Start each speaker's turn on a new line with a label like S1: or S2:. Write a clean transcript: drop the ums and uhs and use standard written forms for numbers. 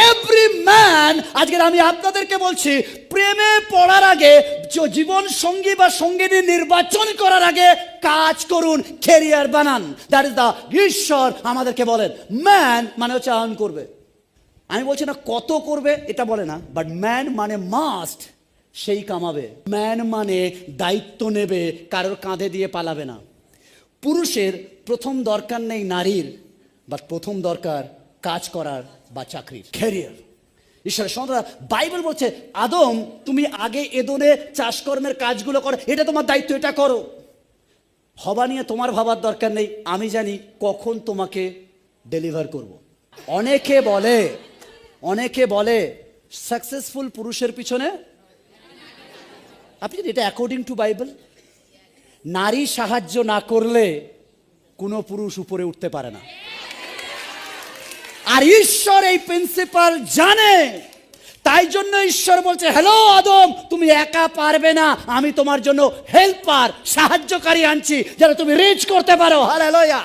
S1: Every man, আজকে আমি আপনাদেরকে বলছি, প্রেমে পড়ার আগে, জীবন সঙ্গী বা সঙ্গিনী নির্বাচন করার আগে কাজ করুন, ক্যারিয়ার বানান। দ্যাট ইজ দা, ঈশ্বর আমাদেরকে বলেন ম্যান মানে হচ্ছে আর্ন করবে। আমি বলছি না কত করবে এটা বলে না, বাট ম্যান মানে মাস্ট, সেই কামাবে। ম্যান মানে দায়িত্ব নেবে, কারোর কাঁধে দিয়ে পালাবে না। পুরুষের প্রথম দরকার নেই নারীর, বাট প্রথম দরকার কাজ করার বা চাকরির, ক্যারিয়ার। ঈশ্বরের সন্তান, বাইবেল বলছে আদম তুমি আগে এদনে চাষকর্মের কাজগুলো করো, এটা তোমার দায়িত্ব, এটা করো। হবা নিয়ে তোমার ভাবার দরকার নেই, আমি জানি কখন তোমাকে ডেলিভার করব। অনেকে বলে সাকসেসফুল পুরুষের পিছনে, আপনি এটা অ্যাকর্ডিং টু বাইবেল, নারী সাহায্য না করলে কোনো পুরুষ উপরে উঠতে পারে না। আর ঈশ্বর এই প্রিন্সিপাল জানে, তাই জন্য ঈশ্বর বলছে হ্যালো আদম, তুমি একা পারবে না, আমি তোমার জন্য হেল্পার, সাহায্যকারী আনছি, যেন তুমি রিচ করতে পারো। হালেলুয়া।